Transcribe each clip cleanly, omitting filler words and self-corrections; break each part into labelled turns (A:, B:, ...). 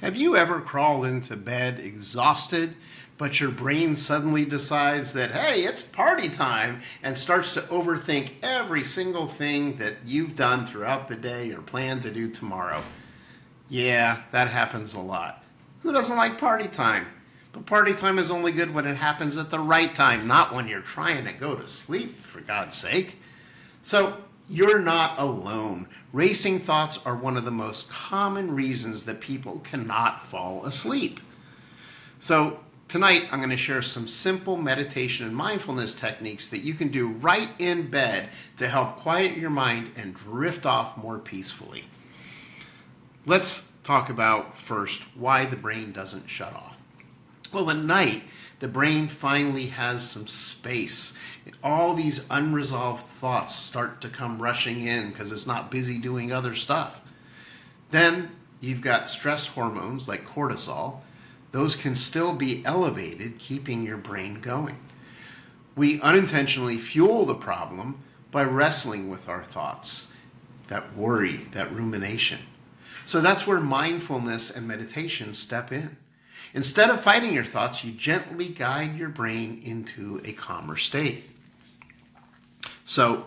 A: Have you ever crawled into bed exhausted, but your brain suddenly decides that, hey, it's party time, and starts to overthink every single thing that you've done throughout the day or plan to do tomorrow? Yeah, that happens a lot. Who doesn't like party time? But party time is only good when it happens at the right time, not when you're trying to go to sleep, for God's sake. So, you're not alone. Racing thoughts are one of the most common reasons that people cannot fall asleep. So tonight I'm going to share some simple meditation and mindfulness techniques that you can do right in bed to help quiet your mind and drift off more peacefully. Let's talk about first why the brain doesn't shut off. Well, at night, the brain finally has some space. All these unresolved thoughts start to come rushing in because it's not busy doing other stuff. Then you've got stress hormones like cortisol. Those can still be elevated, keeping your brain going. We unintentionally fuel the problem by wrestling with our thoughts, that worry, that rumination. So that's where mindfulness and meditation step in. Instead of fighting your thoughts, you gently guide your brain into a calmer state. So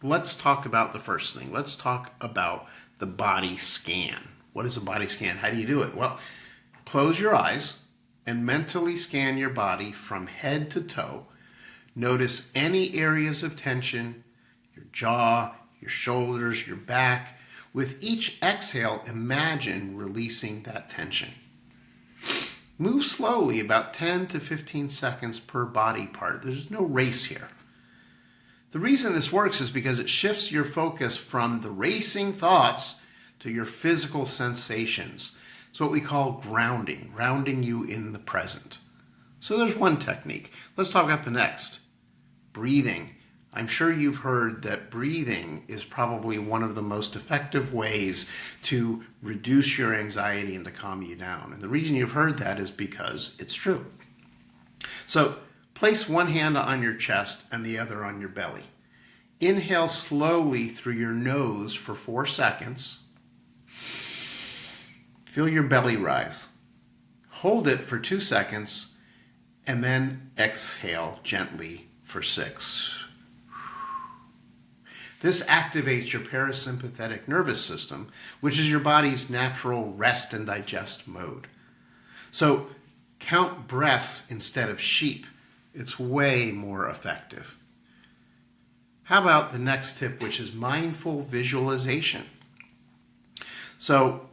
A: let's talk about the first thing. Let's talk about the body scan. What is a body scan? How do you do it? Well, close your eyes and mentally scan your body from head to toe. Notice any areas of tension, your jaw, your shoulders, your back. With each exhale, imagine releasing that tension. Move slowly, about 10 to 15 seconds per body part. There's no race here. The reason this works is because it shifts your focus from the racing thoughts to your physical sensations. It's what we call grounding you in the present. So there's one technique. Let's talk about the next. Breathing. I'm sure you've heard that breathing is probably one of the most effective ways to reduce your anxiety and to calm you down. And the reason you've heard that is because it's true. So place one hand on your chest and the other on your belly. Inhale slowly through your nose for 4 seconds. Feel your belly rise. Hold it for 2 seconds and then exhale gently for 6. This activates your parasympathetic nervous system, which is your body's natural rest and digest mode. So count breaths instead of sheep. It's way more effective. How about the next tip, which is mindful visualization? So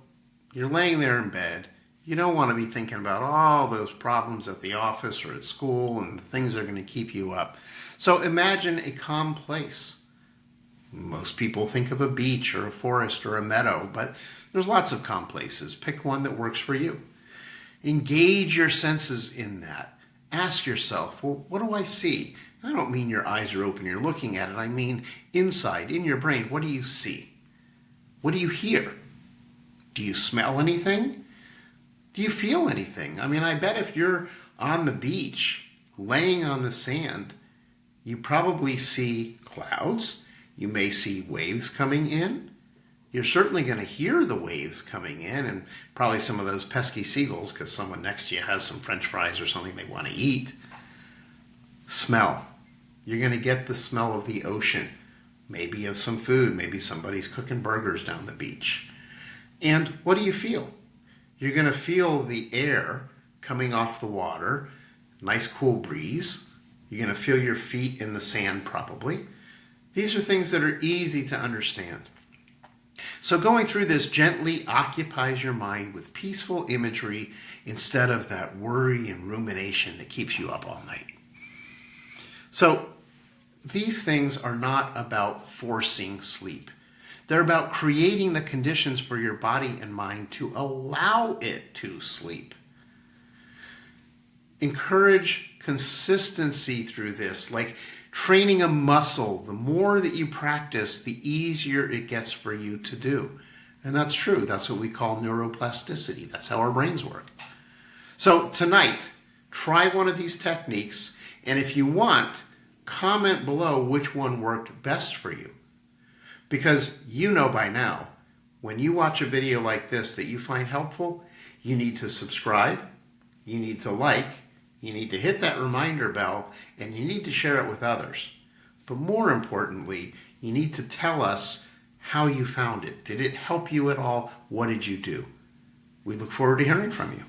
A: you're laying there in bed. You don't want to be thinking about all those problems at the office or at school and the things that are going to keep you up. So imagine a calm place. Most people think of a beach or a forest or a meadow, but there's lots of calm places. Pick one that works for you. Engage your senses in that. Ask yourself, well, what do I see? I don't mean your eyes are open, you're looking at it. I mean inside, in your brain, what do you see? What do you hear? Do you smell anything? Do you feel anything? I mean, I bet if you're on the beach, laying on the sand, you probably see clouds. You may see waves coming in. You're certainly going to hear the waves coming in and probably some of those pesky seagulls because someone next to you has some French fries or something they want to eat. Smell. You're going to get the smell of the ocean, maybe of some food, maybe somebody's cooking burgers down the beach. And what do you feel? You're going to feel the air coming off the water, nice cool breeze. You're going to feel your feet in the sand probably. These are things that are easy to understand. So going through this gently occupies your mind with peaceful imagery instead of that worry and rumination that keeps you up all night. So these things are not about forcing sleep. They're about creating the conditions for your body and mind to allow it to sleep. Encourage consistency through this, like training a muscle. The more that you practice, the easier it gets for you to do. And that's true. That's what we call neuroplasticity. That's how our brains work. So tonight, try one of these techniques. And if you want, comment below which one worked best for you. Because you know by now, when you watch a video like this that you find helpful, you need to subscribe, you need to like, you need to hit that reminder bell, and you need to share it with others. But more importantly, you need to tell us how you found it. Did it help you at all? What did you do? We look forward to hearing from you.